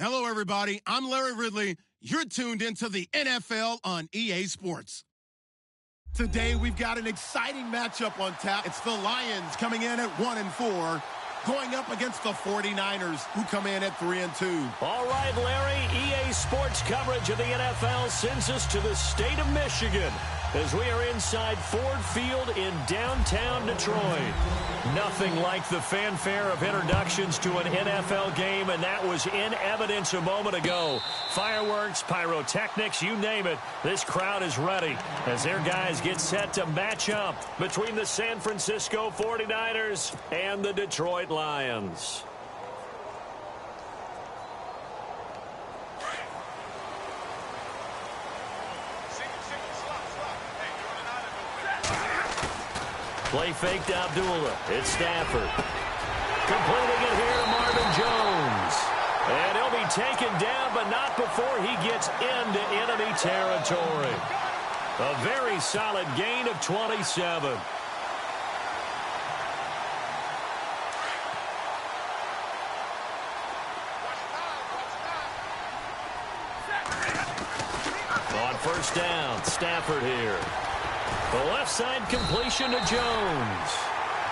Hello, everybody. I'm Larry Ridley. You're tuned into the NFL on EA Sports. Today, we've got an exciting matchup on tap. It's the Lions coming in at 1-4, going up against the 49ers, who come in at 3-2. All right, Larry, EA Sports coverage of the NFL sends us to the state of Michigan as we are inside Ford Field in downtown Detroit. Nothing like the fanfare of introductions to an NFL game, and that was in evidence a moment ago. Fireworks, pyrotechnics, you name it. This crowd is ready as their guys get set to match up between the San Francisco 49ers and the Detroit Lions. Play fake to Abdullah. It's Stafford. Completing it here to Marvin Jones. And he'll be taken down, but not before he gets into enemy territory. A very solid gain of 27. On first down, Stafford here. The left side completion to Jones.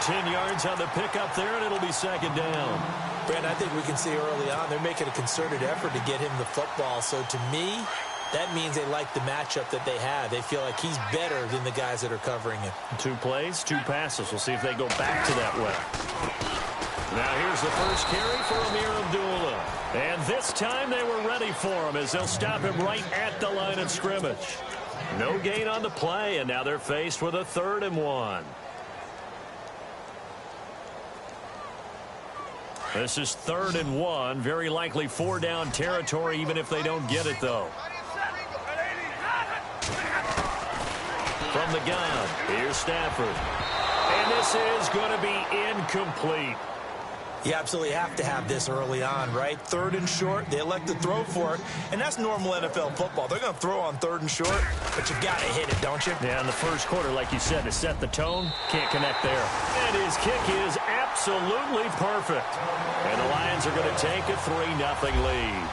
10 yards on the pickup there, and it'll be second down. Brent, I think we can see early on they're making a concerted effort to get him the football. So to me, that means they like the matchup that they have. They feel like he's better than the guys that are covering him. 2 plays, 2 passes. We'll see if they go back to that way. Now here's the first carry for Amir Abdullah. And this time they were ready for him as they'll stop him right at the line of scrimmage. No gain on the play, and now they're faced with a 3rd and 1. This is 3rd and 1. Very likely 4-down territory, even if they don't get it, though. From the gun, here's Stafford. And this is going to be incomplete. You absolutely have to have this early on, right? 3rd and short, they elect to throw for it, and that's normal NFL football. They're going to throw on 3rd and short, but you've got to hit it, don't you? Yeah, in the first quarter, like you said, to set the tone, can't connect there. And his kick is absolutely perfect. And the Lions are going to take a 3-0 lead.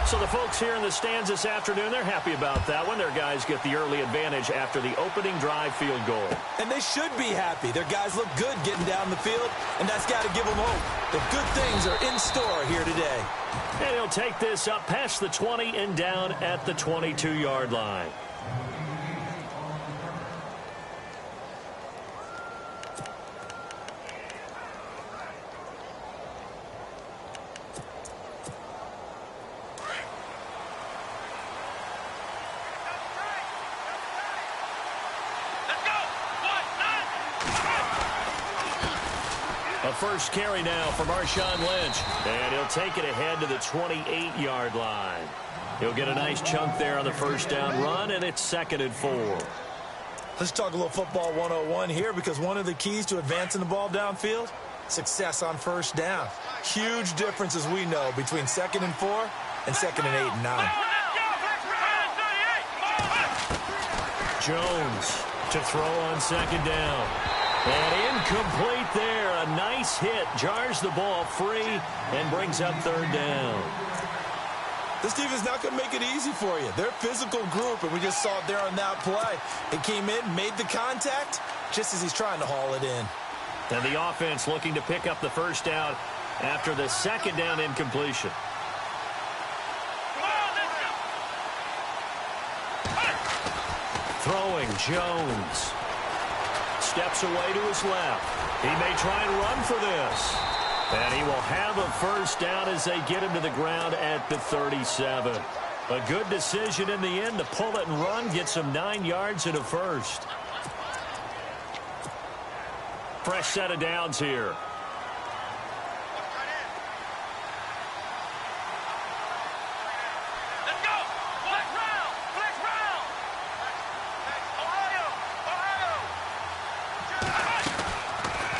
So the folks here in the stands this afternoon, they're happy about that one. Their guys get the early advantage after the opening drive field goal. And they should be happy. Their guys look good getting down the field, and that's got to give them hope. The good things are in store here today. And he'll take this up past the 20 and down at the 22-yard line. A first carry now for Marshawn Lynch. And he'll take it ahead to the 28-yard line. He'll get a nice chunk there on the first down run, and it's 2nd and 4. Let's talk a little football 101 here, because one of the keys to advancing the ball downfield, success on first down. Huge difference, as we know, between 2nd and 4 and 2nd and 8 and 9. Jones to throw on 2nd down. And incomplete there. A nice hit. Jars the ball free and brings up 3rd down. This team is not going to make it easy for you. They're a physical group, and we just saw it there on that play. It came in, made the contact, just as he's trying to haul it in. And the offense looking to pick up the first down after the 2nd down incompletion. Throwing Jones. Steps away to his left. He may try and run for this. And he will have a first down as they get him to the ground at the 37. A good decision in the end to pull it and run, get some 9 yards and a first. Fresh set of downs here.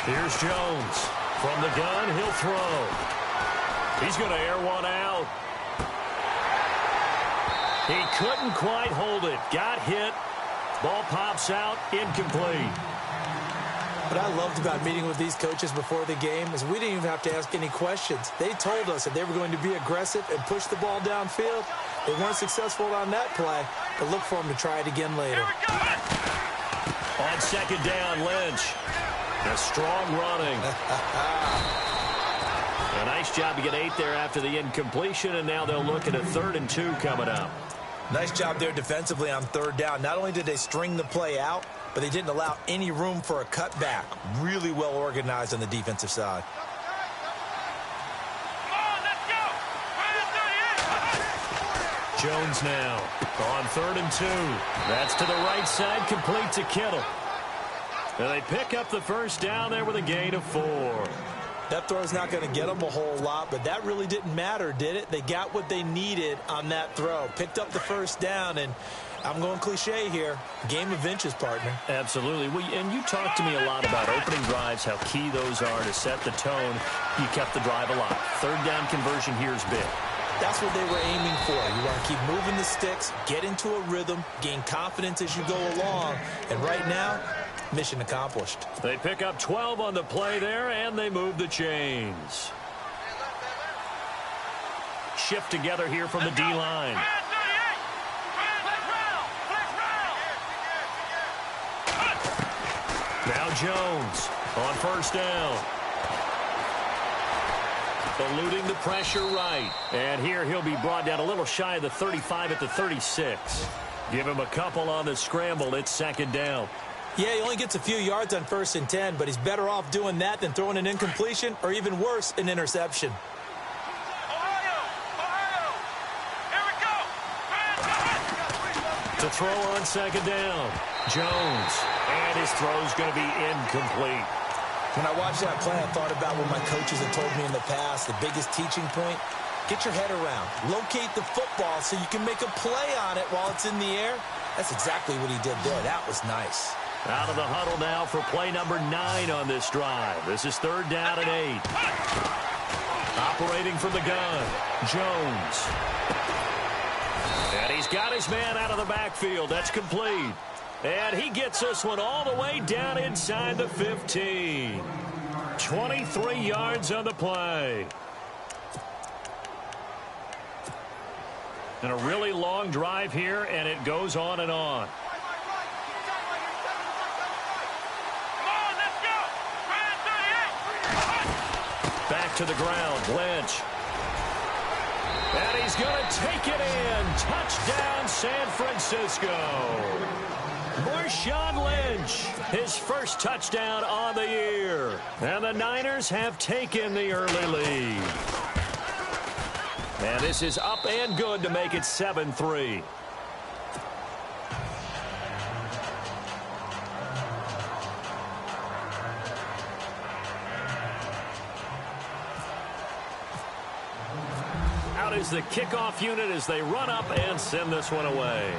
Here's Jones. From the gun, he'll throw. He's going to air one out. He couldn't quite hold it. Got hit. Ball pops out. Incomplete. What I loved about meeting with these coaches before the game is we didn't even have to ask any questions. They told us that they were going to be aggressive and push the ball downfield. They weren't successful on that play, but look for them to try it again later. On second down, Lynch. A strong running. A nice job to get 8 there after the incompletion, and now they'll look at a 3rd and 2 coming up. Nice job there defensively on 3rd down. Not only did they string the play out, but they didn't allow any room for a cutback. Really well organized on the defensive side. Jones now on 3rd and 2. That's to the right side, complete to Kittle. And they pick up the first down there with a gain of 4. That throw is not going to get them a whole lot, but that really didn't matter, did it? They got what they needed on that throw. Picked up the first down, and I'm going cliche here. Game of inches, partner. Absolutely. Well, and you talked to me a lot about opening drives, how key those are to set the tone. You kept the drive alive. 3rd down conversion here is big. That's what they were aiming for. You want to keep moving the sticks, get into a rhythm, gain confidence as you go along. And right now, mission accomplished. They pick up 12 on the play there, and they move the chains. Shift together here from the D-line. Now Jones on 1st down. Eluding the pressure right. And here he'll be brought down a little shy of the 35 at the 36. Give him a couple on the scramble. It's 2nd down. Yeah, he only gets a few yards on 1st and 10, but he's better off doing that than throwing an incompletion or even worse, an interception. To throw on 2nd down. Jones. And his throw's going to be incomplete. When I watched that play, I thought about what my coaches had told me in the past. The biggest teaching point, get your head around. Locate the football so you can make a play on it while it's in the air. That's exactly what he did there. That was nice. Out of the huddle now for play number 9 on this drive. This is 3rd down and 8. Operating from the gun, Jones. And he's got his man out of the backfield. That's complete. And he gets this one all the way down inside the 15. 23 yards on the play. And a really long drive here, and it goes on and on. Back to the ground, Lynch. And he's going to take it in. Touchdown, San Francisco. Marshawn Lynch, his first touchdown on the year. And the Niners have taken the early lead. And this is up and good to make it 7-3. Out is the kickoff unit as they run up and send this one away.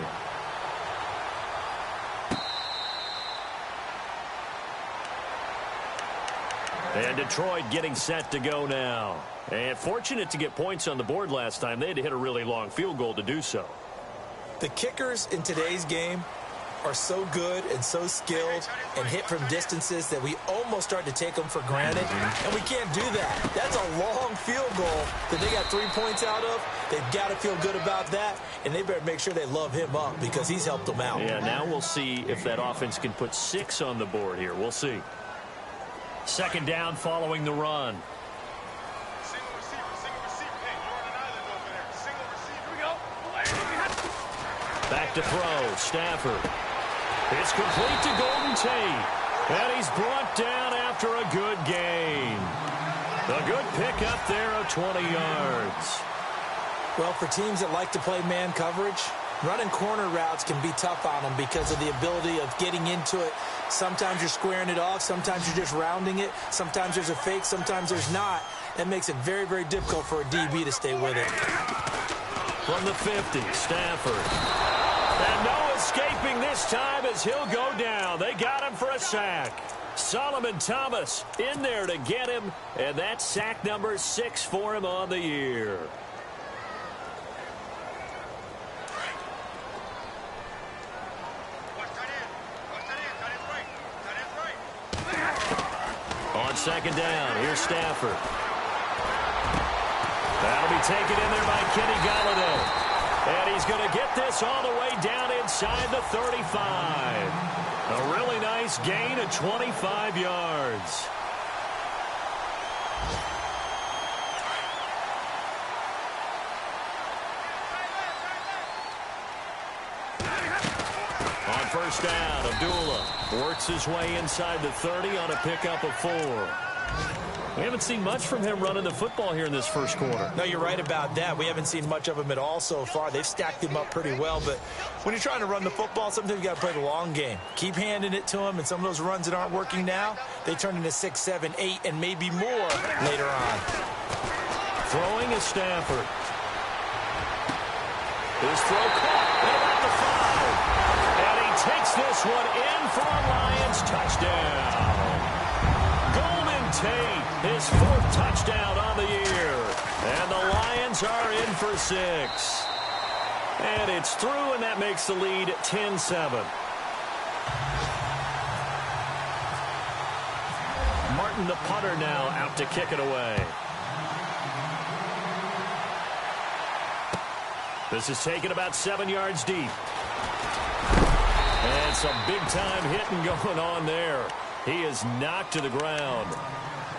And Detroit getting set to go now. And fortunate to get points on the board last time. They had to hit a really long field goal to do so. The kickers in today's game are so good and so skilled and hit from distances that we almost start to take them for granted. And we can't do that. That's a long field goal that they got 3 points out of. They've got to feel good about that. And they better make sure they love him up because he's helped them out. Yeah, now we'll see if that offense can put 6 on the board here. We'll see. 2nd down following the run. Back to throw, Stafford. It's complete to Golden Tate. And he's brought down after a good gain. A good pickup there of 20 yards. Well, for teams that like to play man coverage, running corner routes can be tough on them because of the ability of getting into it. Sometimes you're squaring it off. Sometimes you're just rounding it. Sometimes there's a fake. Sometimes there's not. That makes it very, very difficult for a DB to stay with it. From the 50, Stafford. And no escaping this time as he'll go down. They got him for a sack. Solomon Thomas in there to get him. And that's sack number 6 for him on the year. second down. Here's Stafford. That'll be taken in there by Kenny Golladay. And he's going to get this all the way down inside the 35. A really nice gain of 25 yards. On first down, Abdullah works his way inside the 30 on a pickup of 4. We haven't seen much from him running the football here in this first quarter. No, you're right about that. We haven't seen much of him at all so far. They've stacked him up pretty well, but when you're trying to run the football, sometimes you got to play the long game. Keep handing it to him, and some of those runs that aren't working now, they turn into 6, 7, 8, and maybe more later on. Throwing is Stafford. His throw caught at about the 5. And he takes this one in for a Lions touchdown. Golden Tate, his 4th touchdown on the year. And the Lions are in for 6. And it's through, and that makes the lead 10-7. Martin, the punter, now out to kick it away. This is taken about 7 yards deep. And some big-time hitting going on there. He is knocked to the ground.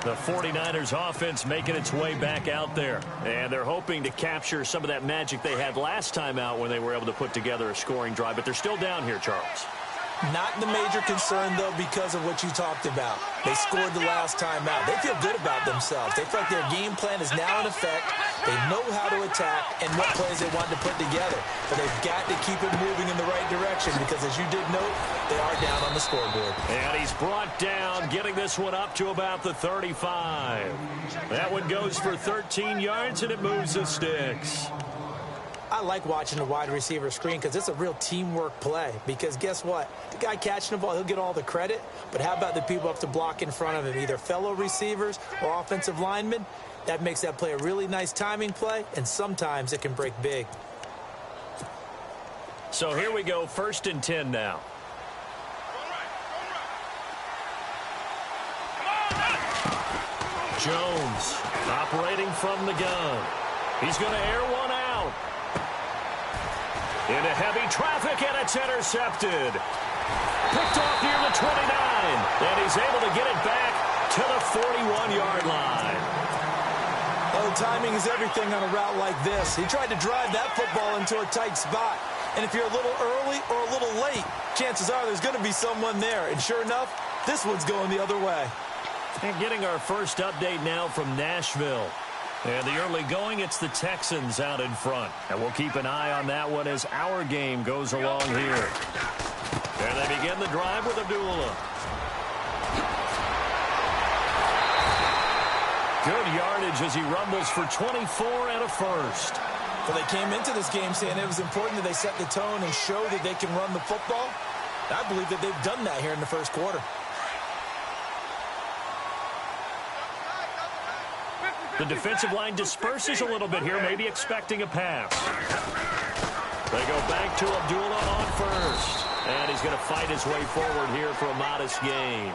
The 49ers offense making its way back out there. And they're hoping to capture some of that magic they had last time out when they were able to put together a scoring drive. But they're still down here, Charles. Not the major concern, though, because of what you talked about. They scored the last time out. They feel good about themselves. They feel like their game plan is now in effect. They know how to attack and what plays they want to put together. But they've got to keep it moving in the right direction because, as you did note, they are down on the scoreboard. And he's brought down, getting this one up to about the 35. That one goes for 13 yards, and it moves the sticks. I like watching the wide receiver screen because it's a real teamwork play. Because guess what? The guy catching the ball, he'll get all the credit. But how about the people up to block in front of him, either fellow receivers or offensive linemen? That makes that play a really nice timing play, and sometimes it can break big. So here we go, 1st and 10 now. Jones operating from the gun. He's going to air one out. Into heavy traffic, and it's intercepted. Picked off near the 29, and he's able to get it back to the 41-yard line. Oh, timing is everything on a route like this. He tried to drive that football into a tight spot. And if you're a little early or a little late, chances are there's going to be someone there. And sure enough, this one's going the other way. And getting our first update now from Nashville. And the early going, it's the Texans out in front. And we'll keep an eye on that one as our game goes along here. And they begin the drive with Abdullah. Good yardage as he rumbles for 24 and a first. Well, they came into this game saying it was important that they set the tone and show that they can run the football. I believe that they've done that here in the first quarter. The defensive line disperses a little bit here, maybe expecting a pass. They go back to Abdullah on first. And he's going to fight his way forward here for a modest gain.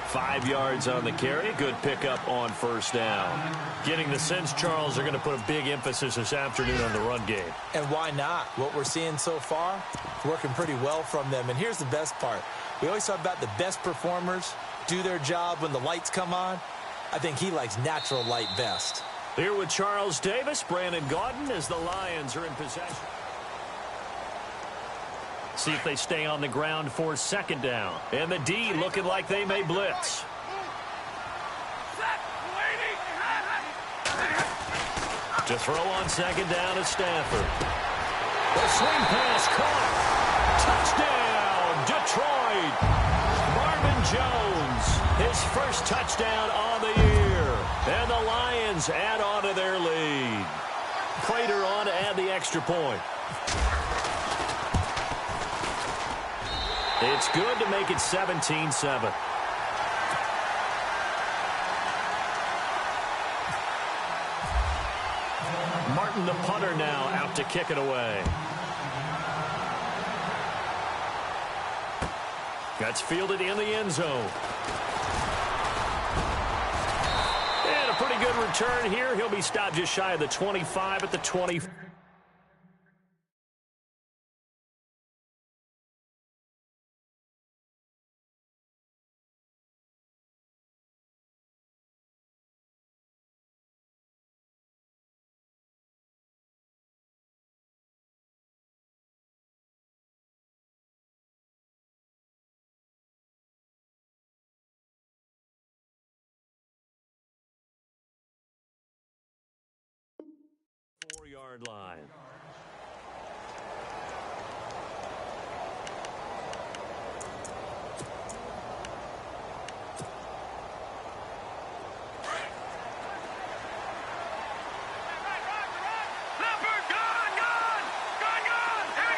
5 yards on the carry. Good pickup on first down. Getting the sense, Charles, they're going to put a big emphasis this afternoon on the run game. And why not? What we're seeing so far, working pretty well from them. And here's the best part. We always talk about the best performers do their job when the lights come on. I think he likes natural light best. Here with Charles Davis, Brandon Gaudin, as the Lions are in possession. See if they stay on the ground for second down. And the D looking like they may blitz. To throw on second down is Stafford. The swing pass caught. Touchdown, Detroit. Marvin Jones, his first touchdown on the year. And the Lions add on to their lead. Prater on to add the extra point. It's good to make it 17-7. Martin, the punter, now out to kick it away. That's fielded in the end zone. a pretty good return here. He'll be stopped just shy of the 25 at the 20. Yard line.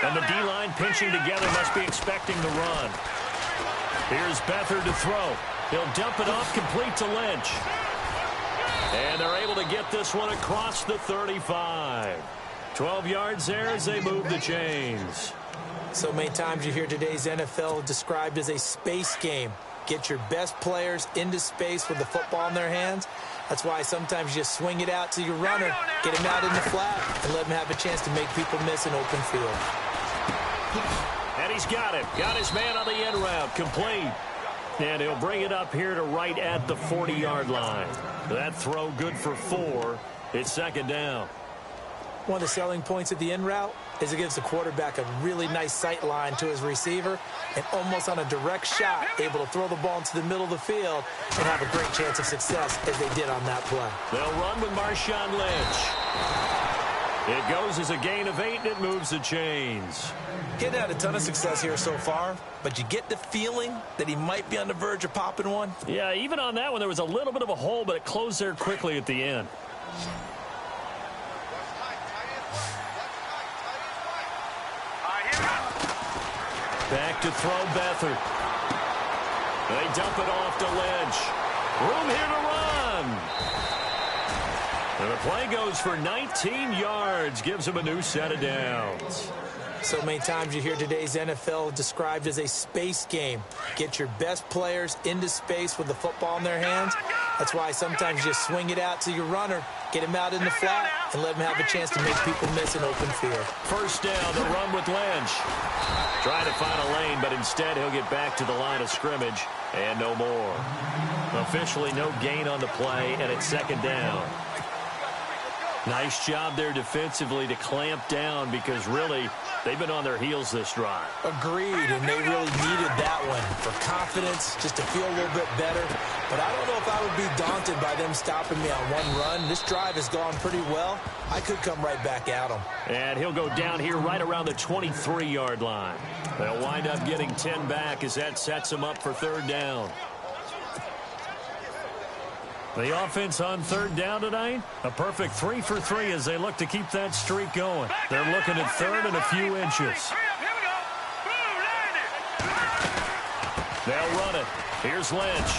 And the D-line pinching together must be expecting the run. Here's Beathard to throw. He'll dump it off complete to Lynch. And they're able to get this one across the 35. 12 yards there as they move the chains. So many times you hear today's NFL described as a space game. Get your best players into space with the football in their hands. That's why sometimes you just swing it out to your runner, get him out in the flat, and let him have a chance to make people miss an open field. And he's got it. Got his man on the end route. Complete. And he'll bring it up here to right at the 40-yard line. That throw good for 4. It's second down. One of the selling points of the in route is it gives the quarterback a really nice sight line to his receiver and almost on a direct shot able to throw the ball into the middle of the field and have a great chance of success as they did on that play. They'll run with Marshawn Lynch. It goes as a gain of 8 and it moves the chains. Getting had a ton of success here so far, but you get the feeling that he might be on the verge of popping one. Yeah, even on that one, there was a little bit of a hole, but it closed there quickly at the end. Back to throw Beathard. They dump it off to Lynch. Room here to run. And the play goes for 19 yards, gives him a new set of downs. So many times you hear today's NFL described as a space game. Get your best players into space with the football in their hands. That's why sometimes you just swing it out to your runner, get him out in the flat, and let him have a chance to make people miss an open field. First down, the run with Lynch. Trying to find a lane, but instead he'll get back to the line of scrimmage, and no more. Officially no gain on the play, and it's second down. Nice job there defensively to clamp down because really they've been on their heels this drive. Agreed, and they really needed that one for confidence, just to feel a little bit better. But I don't know if I would be daunted by them stopping me on one run. This drive has gone pretty well. I could come right back at them. And he'll go down here right around the 23-yard line. They'll wind up getting 10 back as that sets them up for third down. The offense on third down tonight, a perfect 3 for 3 as they look to keep that streak going. They're looking at third and a few inches. They'll run it. Here's Lynch.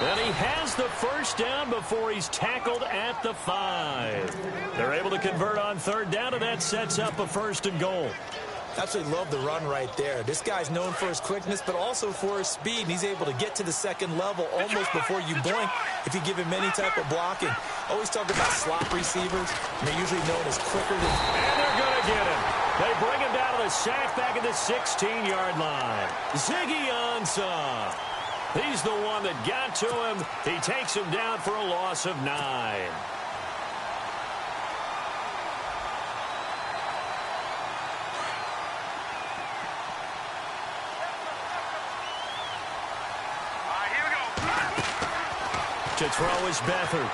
And he has the first down before he's tackled at the 5. They're able to convert on third down, and that sets up a first and goal. Absolutely love the run right there. This guy's known for his quickness, but also for his speed. And he's able to get to the second level almost before you blink if you give him any type of blocking. Always talk about slot receivers, and they're usually known as quicker than... And they're going to get him. They bring him down to the sack back at the 16-yard line. Ziggy Ansah. He's the one that got to him. He takes him down for a loss of 9. To throw is Beathard.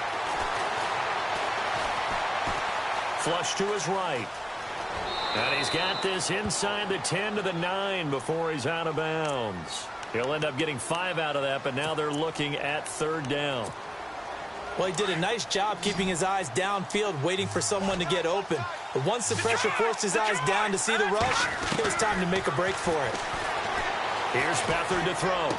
Flush to his right. And he's got this inside the 10 to the 9 before he's out of bounds. He'll end up getting 5 out of that, but now they're looking at third down. Well, he did a nice job keeping his eyes downfield, waiting for someone to get open. But once the pressure forced his eyes down to see the rush, it was time to make a break for it. Here's Beathard to throw.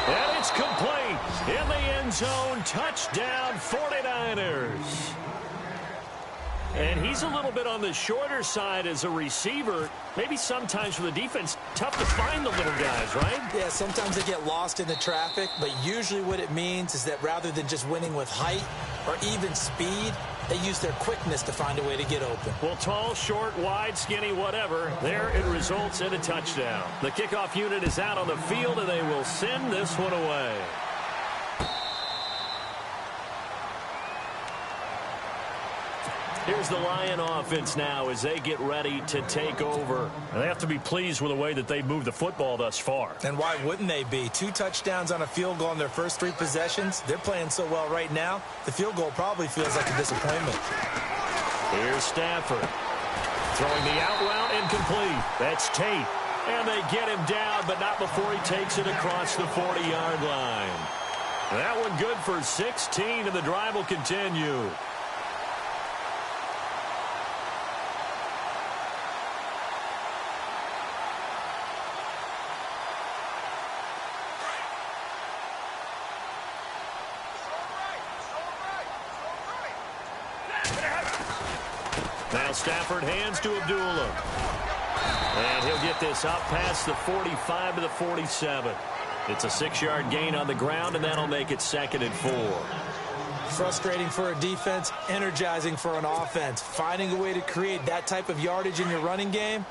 And it's complete. In the end zone, touchdown 49ers. And he's a little bit on the shorter side as a receiver. Maybe sometimes for the defense, tough to find the little guys, right? Yeah, sometimes they get lost in the traffic, but usually what it means is that rather than just winning with height or even speed, they use their quickness to find a way to get open. Well, tall, short, wide, skinny, whatever, there it results in a touchdown. The kickoff unit is out on the field, and they will send this one away. Here's the Lion offense now as they get ready to take over. And they have to be pleased with the way that they moved the football thus far. And why wouldn't they be? 2 touchdowns on a field goal in their first 3 possessions. They're playing so well right now, the field goal probably feels like a disappointment. Here's Stafford. Throwing the out route incomplete. That's Tate. And they get him down, but not before he takes it across the 40-yard line. That one good for 16, and the drive will continue. Now Stafford hands to Abdullah. And he'll get this up past the 45 to the 47. It's a 6-yard gain on the ground, and that'll make it 2nd and 4. Frustrating for a defense, energizing for an offense. Finding a way to create that type of yardage in your running game,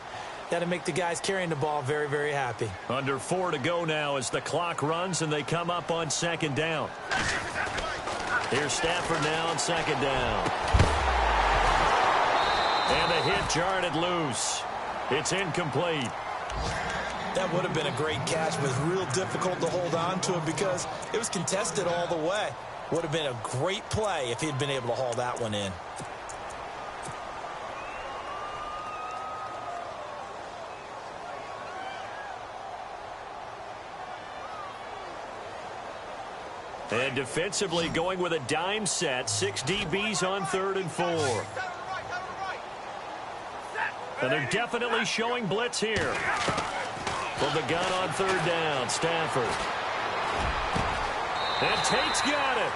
that'll make the guys carrying the ball very, very happy. Under 4 to go now as the clock runs, and they come up on 2nd down. Here's Stafford now on 2nd down. And the hit jarred it loose. It's incomplete. That would have been a great catch, but it's real difficult to hold on to it because it was contested all the way. Would have been a great play if he'd been able to haul that one in. And defensively going with a dime set. 6 DBs on 3rd and 4. And they're definitely showing blitz here. From the gun on 3rd down, Stafford. And Tate's got it.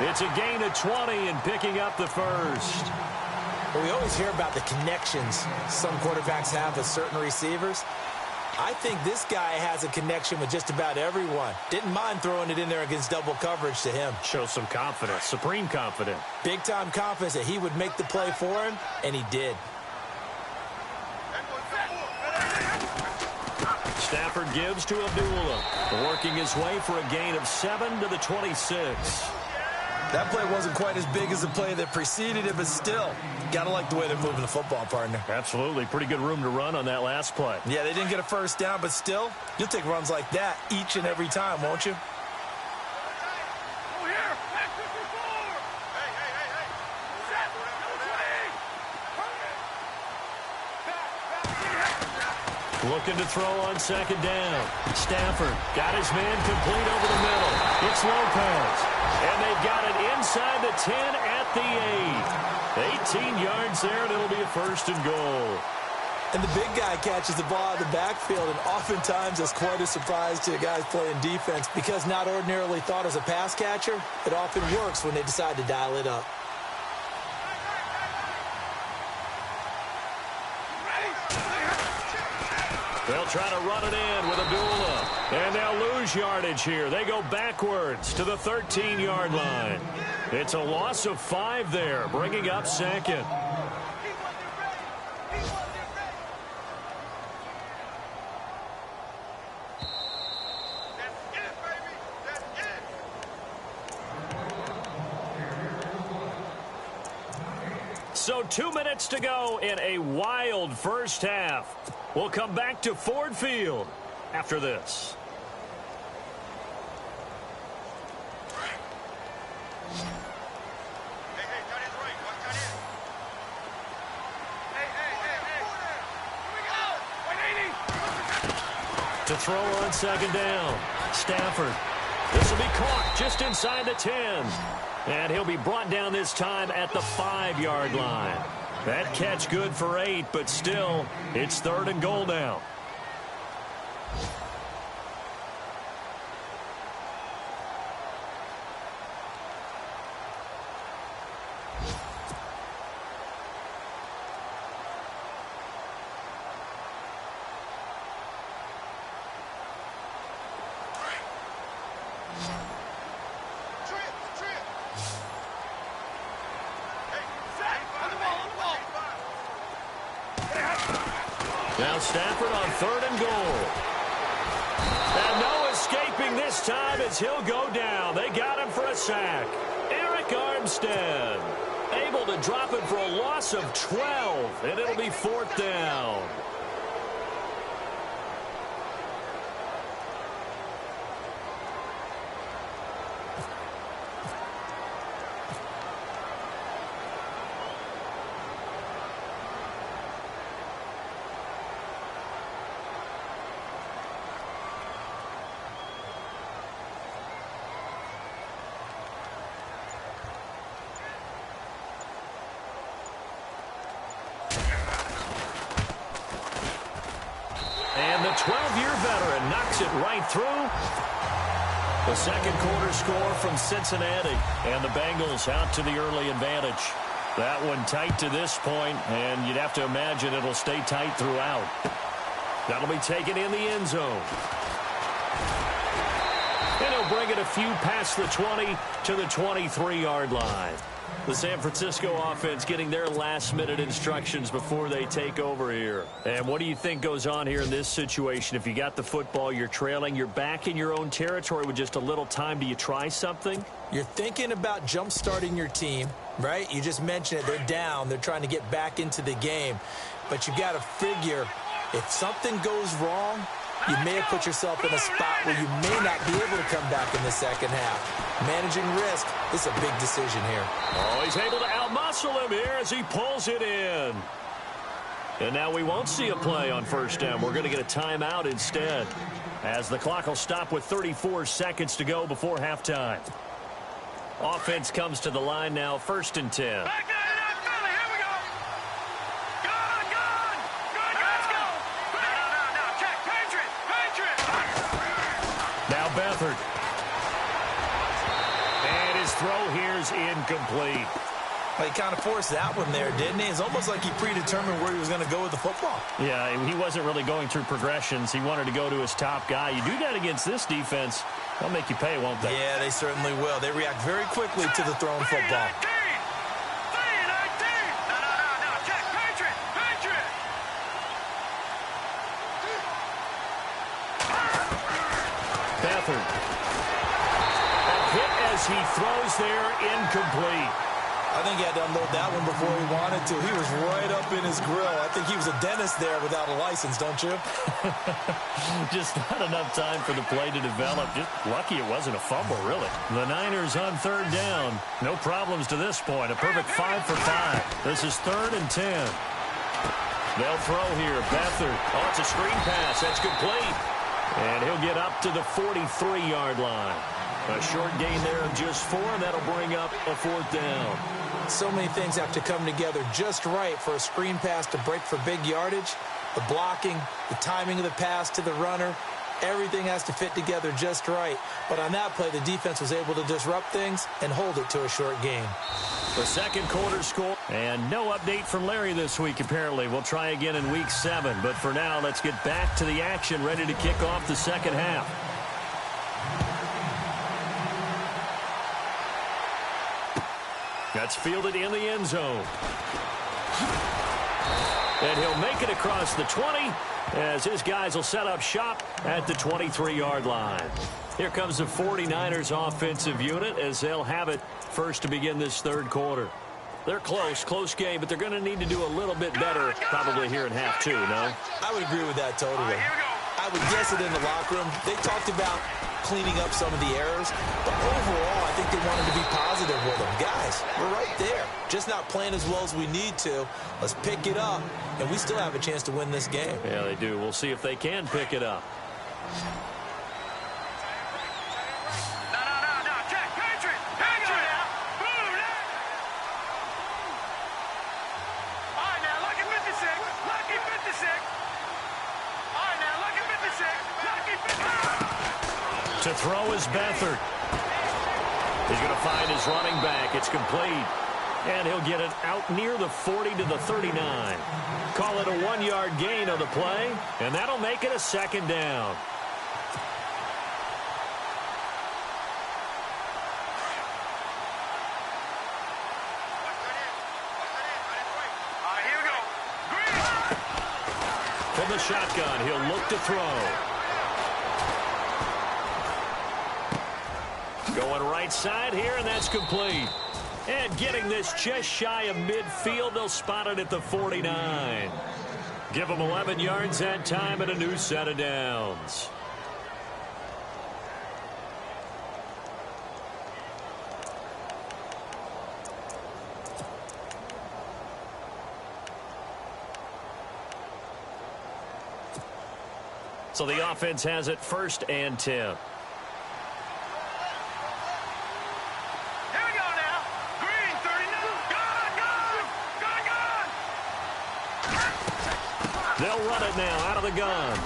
It's a gain of 20 and picking up the first. Well, we always hear about the connections some quarterbacks have with certain receivers. I think this guy has a connection with just about everyone. Didn't mind throwing it in there against double coverage to him. Shows some confidence, supreme confidence. Big-time confidence that he would make the play for him, and he did. Stafford gives to Abdullah, working his way for a gain of 7 to the 26. That play wasn't quite as big as the play that preceded it, but still, got to like the way they're moving the football, partner. Absolutely. Pretty good room to run on that last play. Yeah, they didn't get a first down, but still, you'll take runs like that each and every time, won't you? Looking to throw on 2nd down. Stafford got his man complete over the middle. It's Lopez. And they've got it inside the 10 at the 8. 18 yards there, and it'll be a 1st and goal. And the big guy catches the ball out of the backfield, and oftentimes that's quite a surprise to the guys playing defense because not ordinarily thought as a pass catcher, it often works when they decide to dial it up. They'll try to run it in with Abdullah. And they'll lose yardage here. They go backwards to the 13-yard line. It's a loss of 5 there, bringing up 2nd. So 2 minutes to go in a wild first half. We'll come back to Ford Field after this. To throw on 2nd down, Stafford. This will be caught just inside the 10. And he'll be brought down this time at the 5-yard line. That catch good for 8, but still, it's 3rd and goal now. Now Stafford on 3rd and goal. And no escaping this time as he'll go down. They got him for a sack. Eric Armstead able to drop it for a loss of 12, and it'll be 4th down. And the 12-year veteran knocks it right through. The second quarter score from Cincinnati. And the Bengals out to the early advantage. That one tight to this point, and you'd have to imagine it'll stay tight throughout. That'll be taken in the end zone. And he'll bring it a few past the 20 to the 23-yard line. The San Francisco offense getting their last-minute instructions before they take over here. And what do you think goes on here in this situation? If you got the football, you're trailing, you're back in your own territory with just a little time. Do you try something? You're thinking about jump-starting your team, right? You just mentioned it. They're down. They're trying to get back into the game. But you got to figure if something goes wrong, you may have put yourself in a spot where you may not be able to come back in the second half. Managing risk is a big decision here. Oh, he's able to outmuscle him here as he pulls it in. And now we won't see a play on 1st down. We're going to get a timeout instead, as the clock will stop with 34 seconds to go before halftime. Offense comes to the line now, 1st and 10. Beathard. And his throw here is incomplete. Well, he kind of forced that one there, didn't he? It's almost like he predetermined where he was going to go with the football. Yeah, he wasn't really going through progressions. He wanted to go to his top guy. You do that against this defense, they'll make you pay, won't they? Yeah, they certainly will. They react very quickly to the thrown football. Beathard. A hit as he throws there, incomplete. I think he had to unload that one before he wanted to. He was right up in his grill. I think he was a dentist there without a license, don't you? Just not enough time for the play to develop. Just lucky it wasn't a fumble, really. The Niners on 3rd down. No problems to this point. A perfect 5 for 5. This is 3rd and 10. They'll throw here. Beathard. Oh, it's a screen pass. That's complete. And he'll get up to the 43-yard line. A short gain there of just 4, and that'll bring up a 4th down. So many things have to come together just right for a screen pass to break for big yardage. The blocking, the timing of the pass to the runner, everything has to fit together just right. But on that play, the defense was able to disrupt things and hold it to a short gain. The second quarter score. And no update from Larry this week, apparently. We'll try again in week 7. But for now, let's get back to the action, ready to kick off the second half. That's fielded in the end zone. And he'll make it across the 20 as his guys will set up shop at the 23-yard line. Here comes the 49ers offensive unit as they'll have it first to begin this 3rd quarter. They're close game, but they're going to need to do a little bit better probably here in half 2, no? I would agree with that totally. I would guess it in the locker room. They talked about cleaning up some of the errors, but overall, I think they wanted to be positive with them. Guys, we're right there. Just not playing as well as we need to. Let's pick it up, and we still have a chance to win this game. Yeah, they do. We'll see if they can pick it up. To throw is Beathard. He's going to find his running back. It's complete. And he'll get it out near the 40 to the 39. Call it a 1-yard gain on the play, and that'll make it a 2nd down. the shotgun. He'll look to throw. Going right side here, and that's complete. And getting this just shy of midfield, they'll spot it at the 49. Give them 11 yards that time and a new set of downs. So the offense has it 1st and 10. Here we go now. Green, 39. Gun. They'll run it now out of the gun.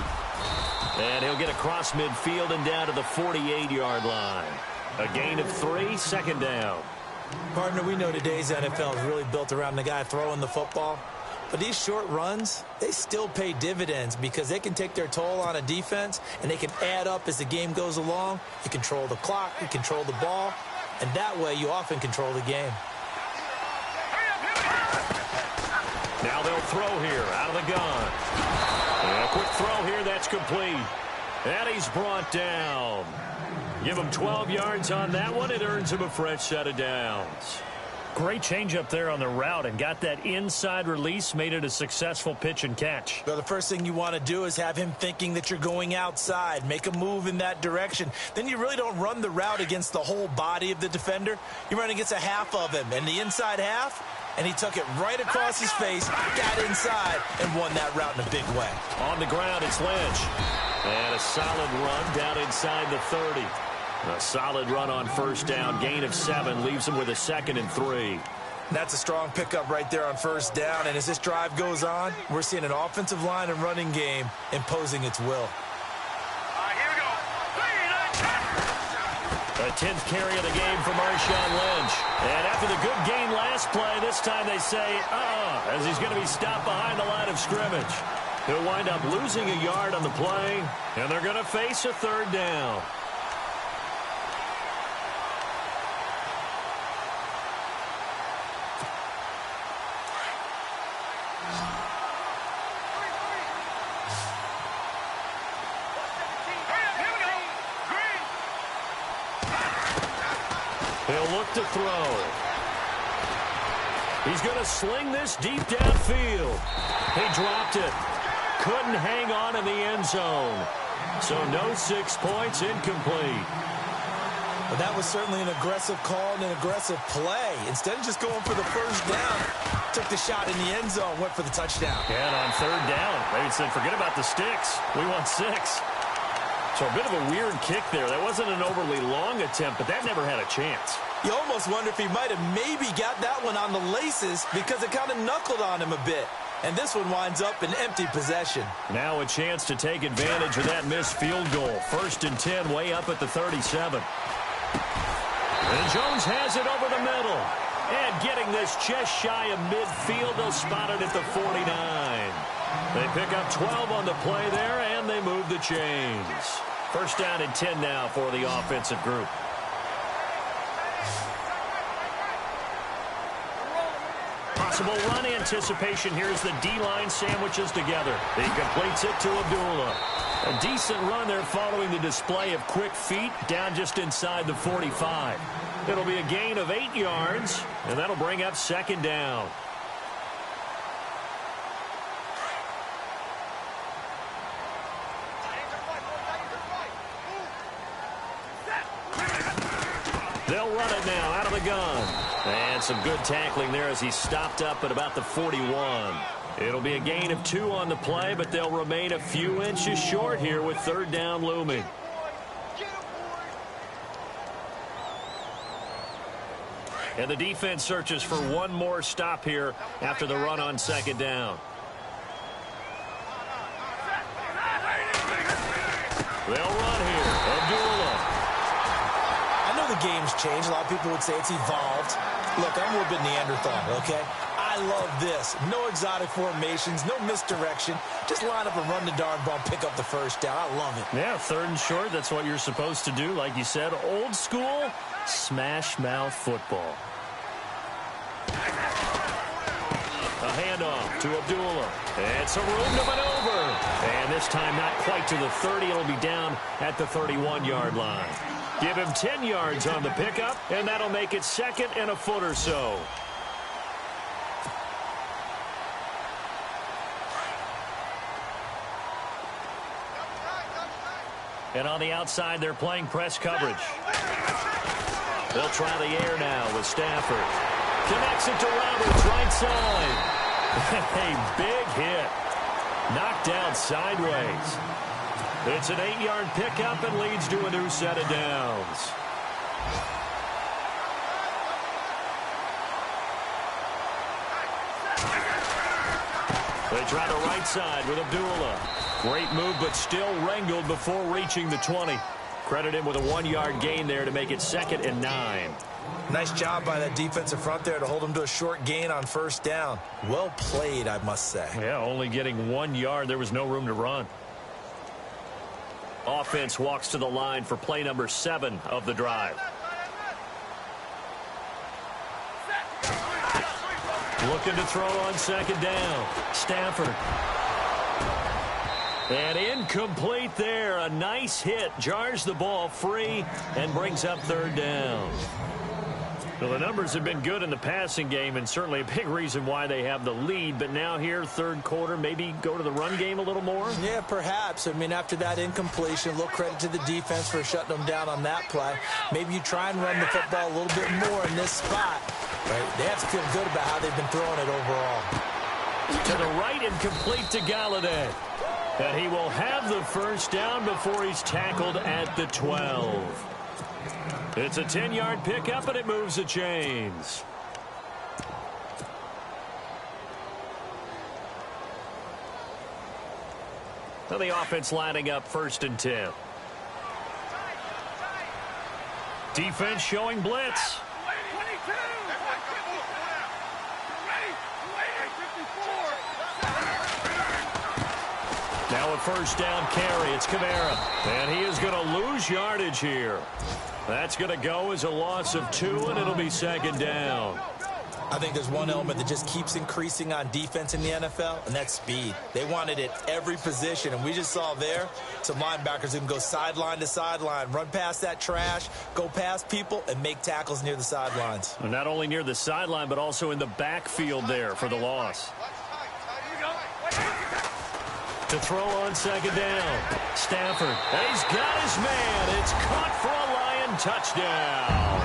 And he'll get across midfield and down to the 48-yard line. A gain of 3, 2nd down. Partner, we know today's NFL is really built around the guy throwing the football. But these short runs, they still pay dividends because they can take their toll on a defense and they can add up as the game goes along. You control the clock, you control the ball, and that way you often control the game. Now they'll throw here out of the gun. And a quick throw here, that's complete. And he's brought down. Give him 12 yards on that one. It earns him a fresh set of downs. Great change up there on the route and got that inside release, made it a successful pitch and catch. Well, the first thing you want to do is have him thinking that you're going outside, make a move in that direction. Then you really don't run the route against the whole body of the defender. You run against a half of him, and the inside half, and he took it right across his face, got inside, and won that route in a big way. On the ground, it's Lynch. And a solid run down inside the 30. A solid run on 1st down. Gain of 7 leaves him with a 2nd and 3. That's a strong pickup right there on 1st down. And as this drive goes on, we're seeing an offensive line and running game imposing its will. Here we go. A 10th carry of the game for Marshawn Lynch. And after the good gain last play, this time they say, as he's going to be stopped behind the line of scrimmage. He'll wind up losing a yard on the play, and they're going to face a 3rd down. He'll look to throw. He's going to sling this deep downfield. He dropped it. Couldn't hang on in the end zone. So no 6 points, incomplete. But that was certainly an aggressive call and an aggressive play. Instead of just going for the 1st down, took the shot in the end zone, went for the touchdown. And on 3rd down, they said, forget about the sticks. We want 6. So a bit of a weird kick there. That wasn't an overly long attempt, but that never had a chance. You almost wonder if he might have maybe got that one on the laces because it kind of knuckled on him a bit. And this one winds up in empty possession. Now a chance to take advantage of that missed field goal. 1st and 10, way up at the 37. And Jones has it over the middle. And getting this just shy of midfield, they'll spot it at the 49. They pick up 12 on the play there, and they move the chains. 1st down and 10 now for the offensive group. Possible run anticipation. Here's the D-line sandwiches together. He completes it to Abdullah. A decent run there following the display of quick feet down just inside the 45. It'll be a gain of 8 yards, and that'll bring up 2nd down. They'll run it now out of the gun. And some good tackling there as he stopped up at about the 41. It'll be a gain of 2 on the play, but they'll remain a few inches short here with 3rd down looming. And the defense searches for one more stop here after the run on 2nd down. They'll run here. Abdullah. I know the game's changed. A lot of people would say it's evolved. Look, I'm a little bit Neanderthal, okay? I love this. No exotic formations, no misdirection. Just line up and run the darn ball, pick up the 1st down. I love it. Yeah, 3rd and short, that's what you're supposed to do. Like you said, old school, smash mouth football. A handoff to Abdullah. And some room to maneuver. And this time not quite to the 30. It'll be down at the 31-yard line. Give him 10 yards on the pickup, and that'll make it second and a foot or so. And on the outside, they're playing press coverage. They'll try the air now with Stafford. Connects it to Roberts, right side. A big hit. Knocked down sideways. It's an 8-yard pickup and leads to a new set of downs. They try the right side with Abdullah. Great move, but still wrangled before reaching the 20. Credit him with a 1-yard gain there to make it 2nd and 9. Nice job by that defensive front there to hold him to a short gain on first down. Well played, I must say. Yeah, only getting 1 yard. There was no room to run. Offense walks to the line for play number 7 of the drive. Looking to throw on 2nd down. Stafford. And incomplete there. A nice hit. Jars the ball free and brings up 3rd down. Well, the numbers have been good in the passing game and certainly a big reason why they have the lead. But now here, 3rd quarter, maybe go to the run game a little more? Yeah, perhaps. I mean, after that incompletion, a little credit to the defense for shutting them down on that play. Maybe you try and run the football a little bit more in this spot. Right? They have to feel good about how they've been throwing it overall. To the right and complete to Galladay. And he will have the first down before he's tackled at the 12. It's a 10-yard pickup, and it moves the chains. So the offense lining up 1st and 10. Defense showing blitz. Now a first down carry. It's Kamara. And he is going to lose yardage here. That's going to go as a loss of 2, and it'll be 2nd down. I think there's one element that just keeps increasing on defense in the NFL, and that's speed. They want it at every position, and we just saw there some linebackers who can go sideline to sideline, run past that trash, go past people, and make tackles near the sidelines. And not only near the sideline, but also in the backfield there for the loss. To throw on 2nd down. Stafford. He's got his man. It's caught for a Lion touchdown.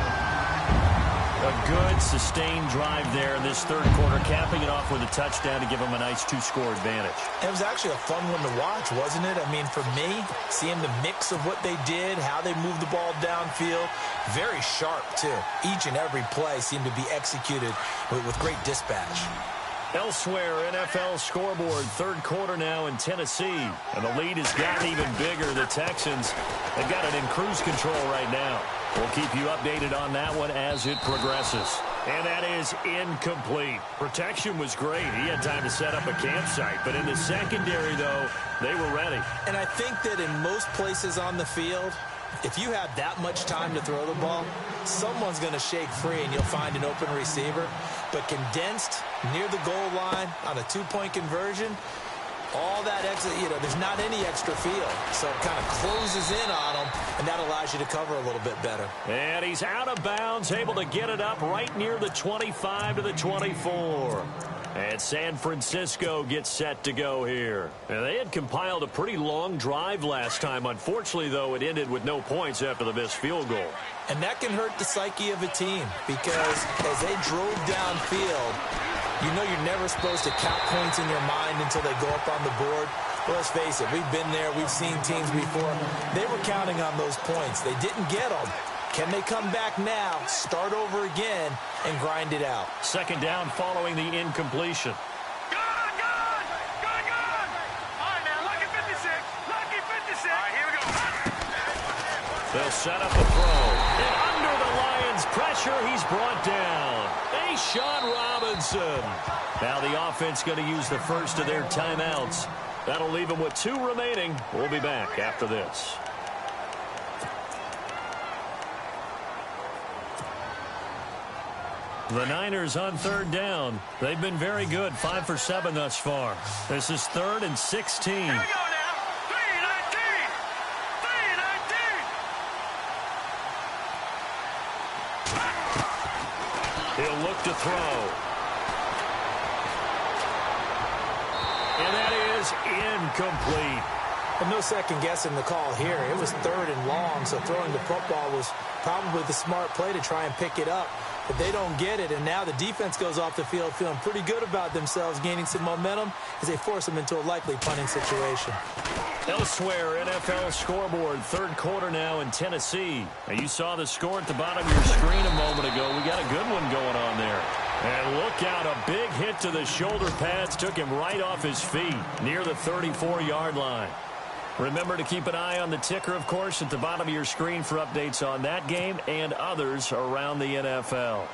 A good, sustained drive there in this 3rd quarter, capping it off with a touchdown to give him a nice 2-score advantage. It was actually a fun one to watch, wasn't it? I mean, for me, seeing the mix of what they did, how they moved the ball downfield, very sharp, too. Each and every play seemed to be executed with great dispatch. Elsewhere, NFL scoreboard, 3rd quarter now in Tennessee. And the lead has gotten even bigger. The Texans, they've got it in cruise control right now. We'll keep you updated on that one as it progresses. And that is incomplete. Protection was great. He had time to set up a campsite. But in the secondary, though, they were ready. And I think that in most places on the field, if you have that much time to throw the ball, someone's going to shake free and you'll find an open receiver. But condensed near the goal line on a 2-point conversion, all that extra, there's not any extra field. So it kind of closes in on them, and that allows you to cover a little bit better. And he's out of bounds, able to get it up right near the 25 to the 24. And San Francisco gets set to go here. And they had compiled a pretty long drive last time. Unfortunately, though, it ended with no points after the missed field goal. And that can hurt the psyche of a team because as they drove downfield, you're never supposed to count points in your mind until they go up on the board. Well, let's face it, we've been there. We've seen teams before. They were counting on those points. They didn't get them. Can they come back now, start over again, and grind it out? 2nd down following the incompletion. Gone! All right, now, lucky 56. Lucky 56. All right, here we go. They'll set up a throw. And under the Lions' pressure, he's brought down. Sean Robinson. Now the offense going to use the first of their timeouts. That'll leave them with 2 remaining. We'll be back after this. The Niners on third down. They've been very good, 5 for 7 thus far. This is 3rd and 16. Here we go now. 3-19. 3-19. He'll look to throw. And that is incomplete. Well, no second guessing the call here. It was 3rd and long, so throwing the football was probably the smart play to try and pick it up. But they don't get it, and now the defense goes off the field feeling pretty good about themselves, gaining some momentum as they force them into a likely punting situation. Elsewhere, NFL scoreboard, third quarter now in Tennessee. Now, you saw the score at the bottom of your screen a moment ago. We got a good one going on there. And look out, a big hit to the shoulder pads took him right off his feet near the 34-yard line. Remember to keep an eye on the ticker, of course, at the bottom of your screen for updates on that game and others around the NFL.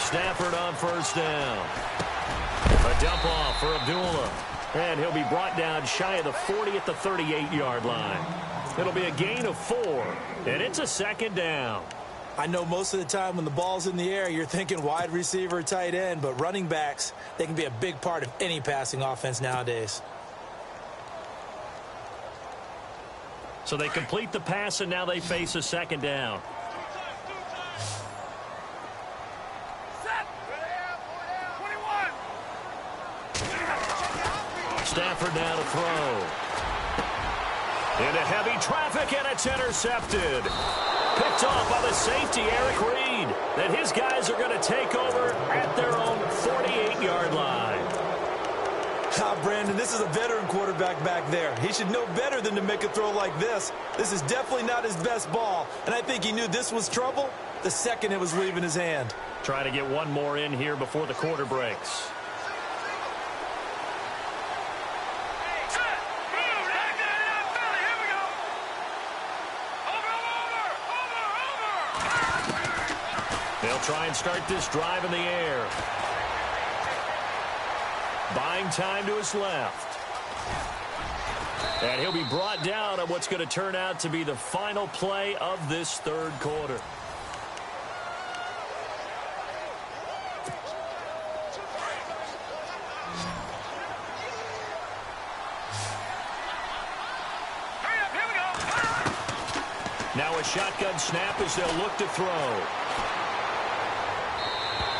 Stafford on first down. A dump off for Abdullah. And he'll be brought down shy of the 40 at the 38-yard line. It'll be a gain of 4, and it's a second down. I know most of the time when the ball's in the air, you're thinking wide receiver, tight end, but running backs, they can be a big part of any passing offense nowadays. So they complete the pass, and now they face a second down. Stafford now to throw. Into heavy traffic, and it's intercepted. Picked off by the safety, Eric Reed. That his guys are going to take over at their own 48-yard line. Brandon, this is a veteran quarterback back there. He should know better than to make a throw like this. This is definitely not his best ball, and I think he knew this was trouble the second it was leaving his hand. Try to get one more in here before the quarter breaks. They'll try and start this drive in the air. Buying time to his left. And he'll be brought down on what's going to turn out to be the final play of this third quarter. Now a shotgun snap as they'll look to throw.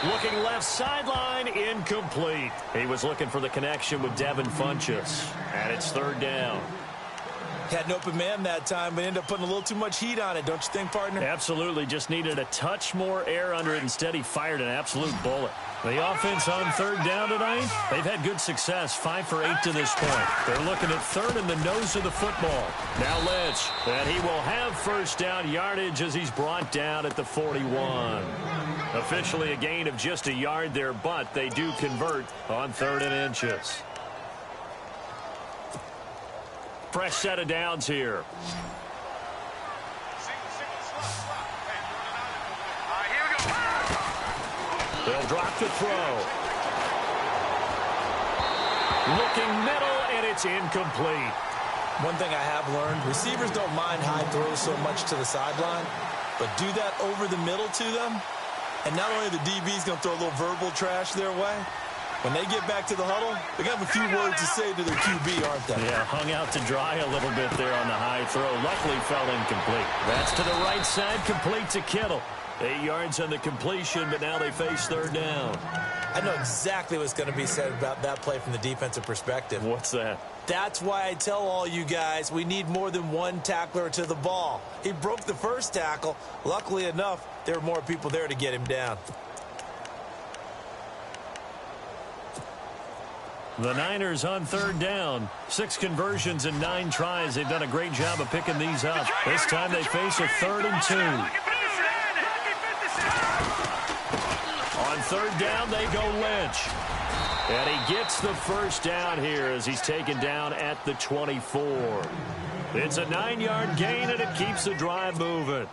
Looking left sideline, incomplete. He was looking for the connection with Devin Funchess. And it's third down. Had an open man that time, but ended up putting a little too much heat on it, don't you think, partner? Absolutely. Just needed a touch more air under it. Instead, he fired an absolute bullet. The offense on third down tonight, they've had good success, 5 for 8 to this point. They're looking at third in the nose of the football. Now Lynch, and he will have first down yardage as he's brought down at the 41. Officially a gain of just a yard there, but they do convert on 3rd and inches. Fresh set of downs here. They'll drop to throw. Looking middle, and it's incomplete. One thing I have learned, receivers don't mind high throws so much to the sideline, but do that over the middle to them, and not only the DB's going to throw a little verbal trash their way, when they get back to the huddle, they got a few words to say to their QB, aren't they? Yeah, hung out to dry a little bit there on the high throw. Luckily fell incomplete. That's to the right side, complete to Kittle. 8 yards on the completion, but now they face third down. I know exactly what's going to be said about that play from the defensive perspective. What's that? That's why I tell all you guys we need more than one tackler to the ball. He broke the first tackle. Luckily enough, there were more people there to get him down. The Niners on third down. 6 conversions and 9 tries. They've done a great job of picking these up. This time they face a 3rd and 2. On third down, they go Lynch. And he gets the first down here as he's taken down at the 24. It's a 9-yard gain, and it keeps the drive moving.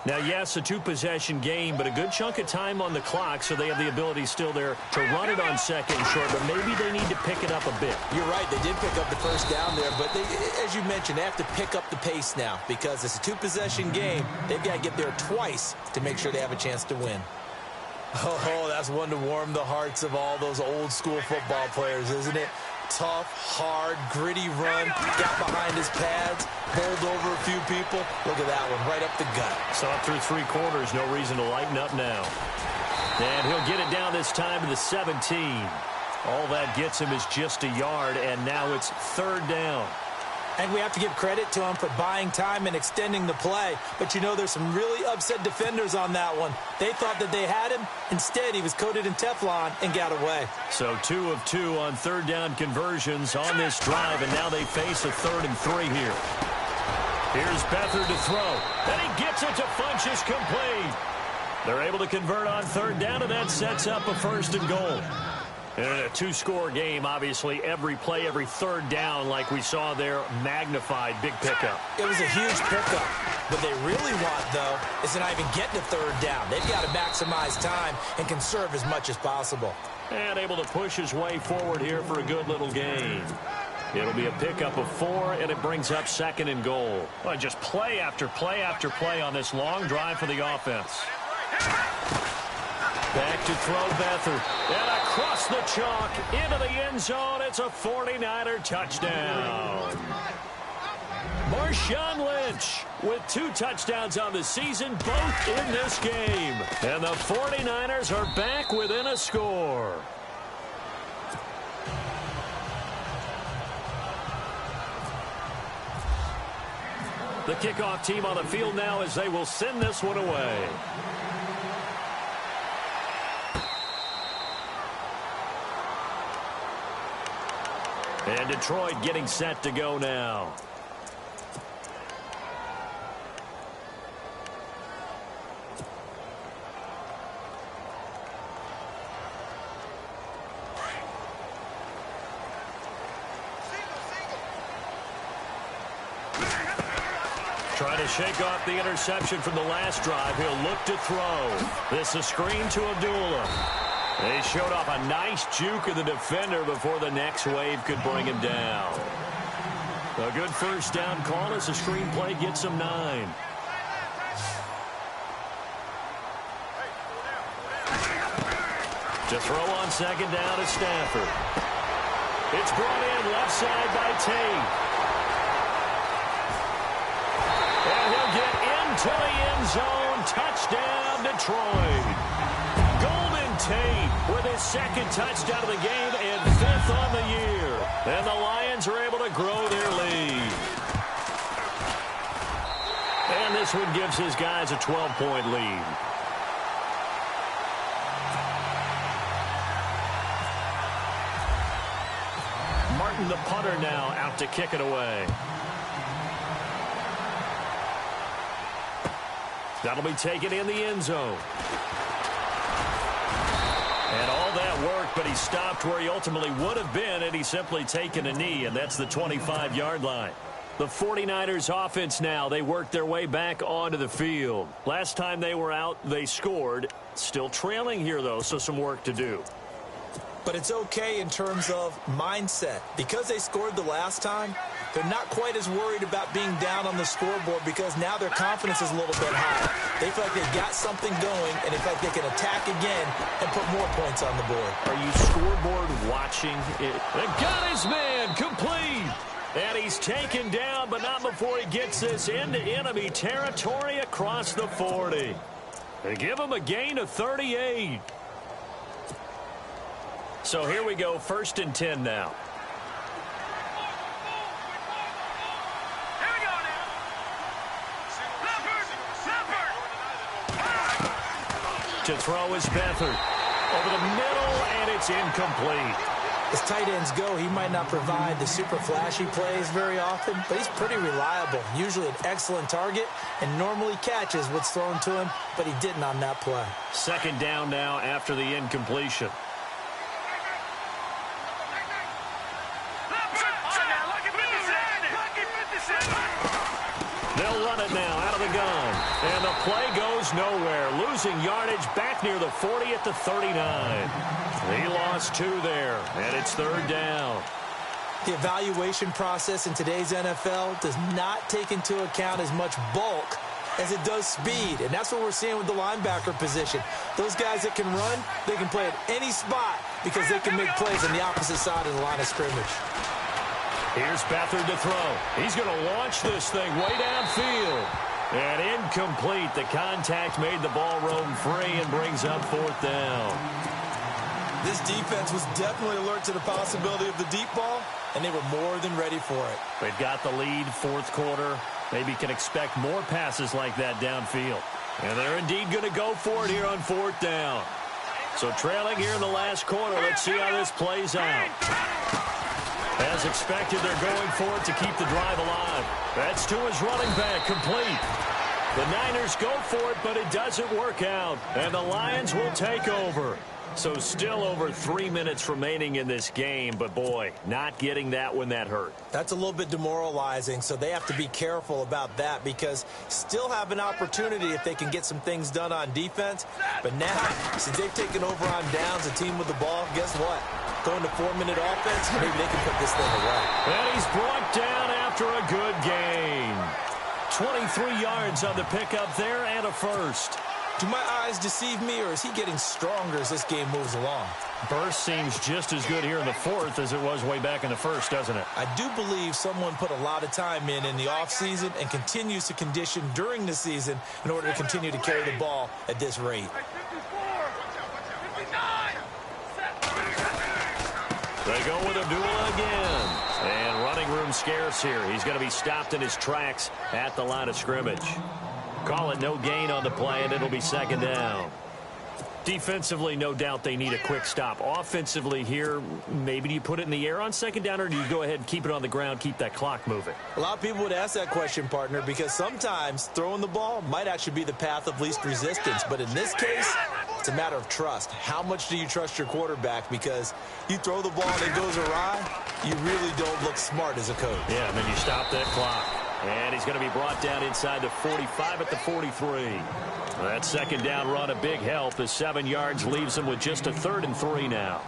Now, yes, a two-possession game, but a good chunk of time on the clock, so they have the ability still there to run it on second and short, but maybe they need to pick it up a bit. You're right. They did pick up the first down there, but as you mentioned, they have to pick up the pace now because it's a two-possession game. They've got to get there twice to make sure they have a chance to win. Oh, that's one to warm the hearts of all those old-school football players, isn't it? Tough, hard, gritty run, got behind his pads, bowled over a few people. Look at that one, right up the gut. So up through 3 quarters, no reason to lighten up now. And he'll get it down this time to the 17. All that gets him is just a yard, and now it's 3rd down. And we have to give credit to him for buying time and extending the play. But, you know, there's some really upset defenders on that one. They thought that they had him. Instead, he was coated in Teflon and got away. So 2 of 2 on 3rd down conversions on this drive, and now they face a 3rd and 3 here. Here's Beathard to throw. And he gets it to Funchess complete. They're able to convert on 3rd down, and that sets up a 1st and goal. In a 2-score game, obviously, every play, every 3rd down, like we saw there, magnified, big pickup. It was a huge pickup. What they really want, though, is to not even get to 3rd down. They've got to maximize time and conserve as much as possible. And able to push his way forward here for a good little gain. It'll be a pickup of 4, and it brings up 2nd and goal. Well, just play after play after play on this long drive for the offense. Back to throw Beathard. And across the chalk into the end zone. It's a 49er touchdown. Marshawn Lynch with 2 touchdowns on the season, both in this game. And the 49ers are back within a score. The kickoff team on the field now as they will send this one away. And Detroit getting set to go now. Trying to shake off the interception from the last drive. He'll look to throw. This is a screen to Abdullah. They showed off a nice juke of the defender before the next wave could bring him down. A good 1st down call as the screenplay gets him 9. To throw on 2nd down is Stafford. It's brought in left side by Tate. And he'll get into the end zone. Touchdown, Detroit. Tate with his 2nd touchdown of the game and 5th on the year. And the Lions are able to grow their lead. And this one gives his guys a 12-point lead. Martin, the punter, now out to kick it away. That'll be taken in the end zone. And all that worked, but he stopped where he ultimately would have been had he simply taken a knee, and that's the 25-yard line. The 49ers offense now, they worked their way back onto the field. Last time they were out, they scored. Still trailing here, though, so some work to do. But it's okay in terms of mindset. Because they scored the last time, they're not quite as worried about being down on the scoreboard because now their confidence is a little bit higher. They feel like they've got something going, and they feel like they can attack again and put more points on the board. Are you scoreboard watching it? They got his man complete. And he's taken down, but not before he gets this into enemy territory across the 40. They give him a gain of 38. So here we go, 1st and 10 now. To throw is Beathard. Over the middle, and it's incomplete. As tight ends go, he might not provide the super flashy plays very often, but he's pretty reliable. Usually an excellent target, and normally catches what's thrown to him, but he didn't on that play. 2nd down now after the incompletion. They'll run it now out of the gun. And the play goes nowhere. Losing yardage back near the 40 at the 39. He lost 2 there, and it's 3rd down. The evaluation process in today's NFL does not take into account as much bulk as it does speed, and that's what we're seeing with the linebacker position. Those guys that can run, they can play at any spot because they can make plays on the opposite side of the line of scrimmage. Here's Beathard to throw. He's going to launch this thing way downfield. And incomplete. The contact made the ball roam free and brings up 4th down. This defense was definitely alert to the possibility of the deep ball, and they were more than ready for it. They've got the lead, 4th quarter. Maybe can expect more passes like that downfield. And they're indeed going to go for it here on 4th down. So trailing here in the last quarter. Let's see how this plays out. As expected, they're going for it to keep the drive alive. That's to his running back, complete. The Niners go for it, but it doesn't work out. And the Lions will take over. So still over 3 minutes remaining in this game, but boy, not getting that when that hurt. That's a little bit demoralizing, so they have to be careful about that because still have an opportunity if they can get some things done on defense. But now, since they've taken over on downs, a team with the ball, guess what? Going to 4-minute offense, maybe they can put this thing away. And he's brought down after a good gain. 23 yards on the pickup there and a first. Do my eyes deceive me, or is he getting stronger as this game moves along? Burst seems just as good here in the 4th as it was way back in the 1st, doesn't it? I do believe someone put a lot of time in the offseason and continues to condition during the season in order to continue to carry the ball at this rate. They go with Abdullah again. And running room scarce here. He's going to be stopped in his tracks at the line of scrimmage. Call it no gain on the play, and it'll be 2nd down. Defensively, no doubt they need a quick stop. Offensively here, maybe do you put it in the air on 2nd down, or do you go ahead and keep it on the ground, keep that clock moving? A lot of people would ask that question, partner, because sometimes throwing the ball might actually be the path of least resistance. But in this case, it's a matter of trust. How much do you trust your quarterback? Because you throw the ball and it goes awry, you really don't look smart as a coach. Yeah, and then you stop that clock. And he's going to be brought down inside the 45 at the 43. That 2nd down run, a big help. The 7 yards leaves him with just a 3rd and 3 now.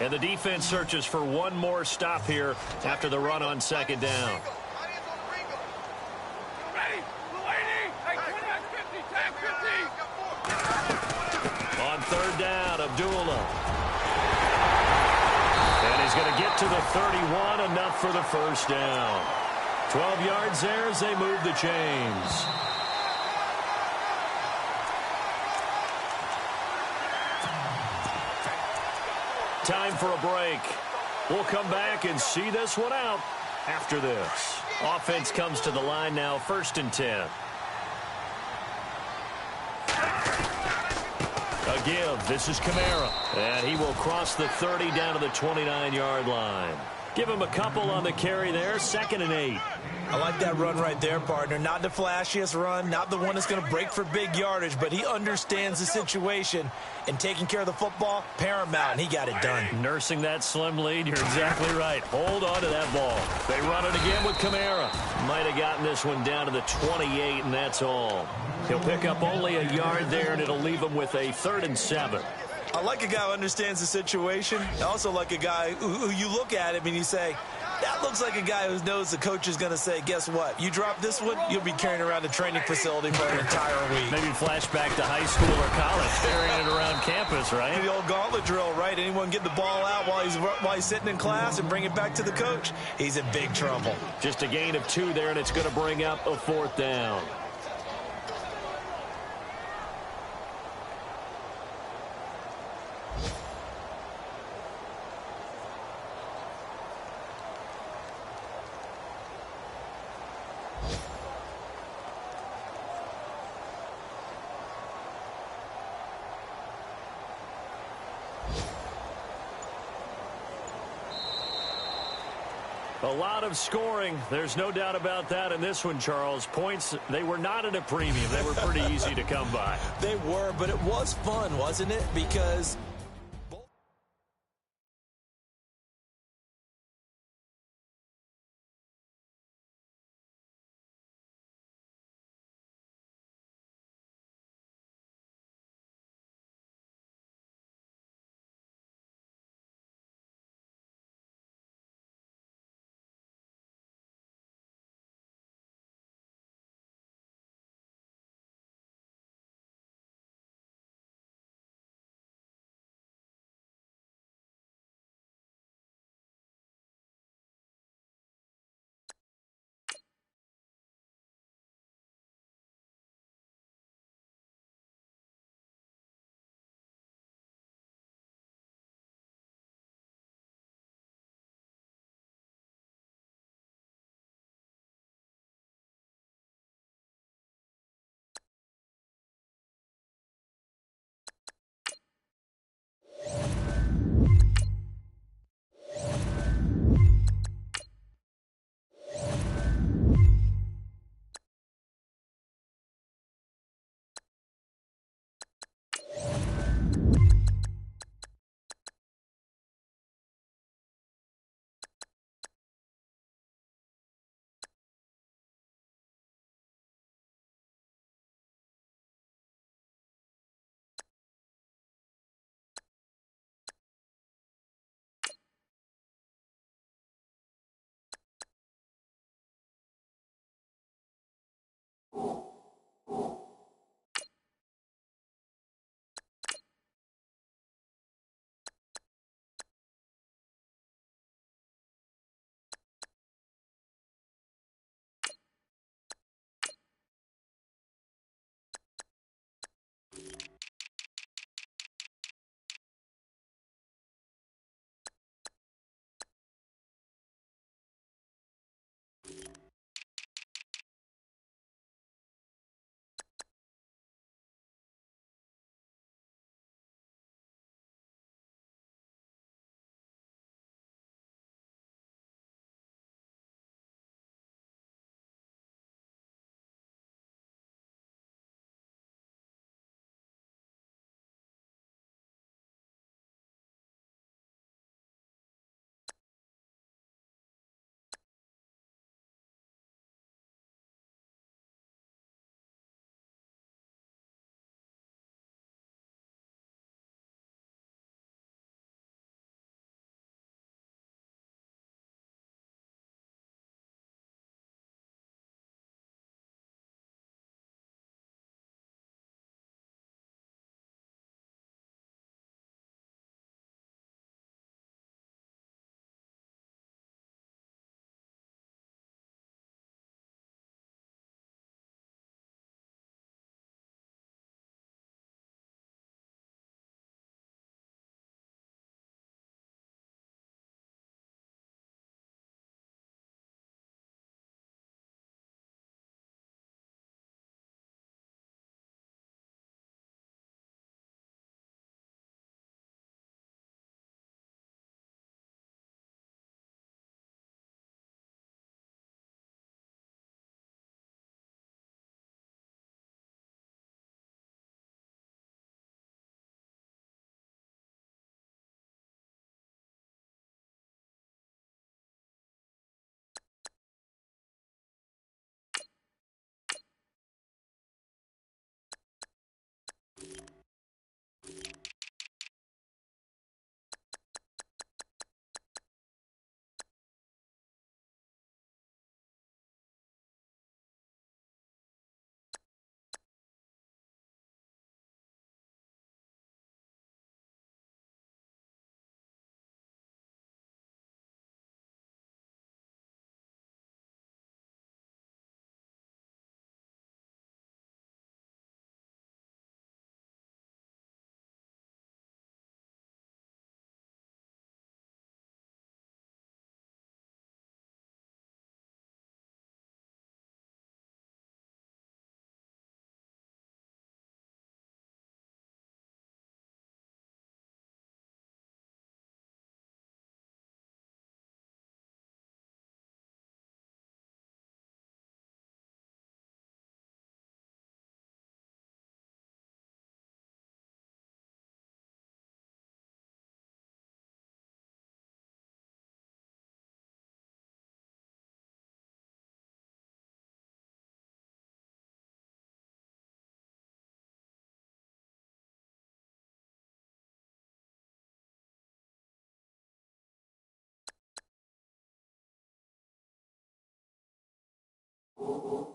And the defense searches for one more stop here after the run on 2nd down. On 3rd down, Abdullah. And he's going to get to the 31, enough for the 1st down. 12 yards there as they move the chains. Time for a break. We'll come back and see this one out after this. Offense comes to the line now, 1st and 10. A give. This is Kamara. And he will cross the 30 down to the 29-yard line. Give him a couple on the carry there. 2nd and 8. I like that run right there, partner. Not the flashiest run, not the one that's going to break for big yardage, but he understands the situation, and taking care of the football, paramount, and he got it done. Nursing that slim lead, you're exactly right. Hold on to that ball. They run it again with Kamara. Might have gotten this one down to the 28, and that's all. He'll pick up only a yard there, and it'll leave him with a 3rd and 7. I like a guy who understands the situation. I also like a guy who you look at him and you say, that looks like a guy who knows the coach is going to say, guess what? You drop this one, you'll be carrying around the training facility for an entire week. Maybe flashback to high school or college, carrying it around campus, right? The old gauntlet drill, right? Anyone get the ball out while he's sitting in class and bring it back to the coach, he's in big trouble. Just a gain of 2 there, and it's going to bring up a 4th down. A lot of scoring. There's no doubt about that in this one, Charles. Points, they were not at a premium. They were pretty easy to come by. They were, but it was fun, wasn't it? Because go.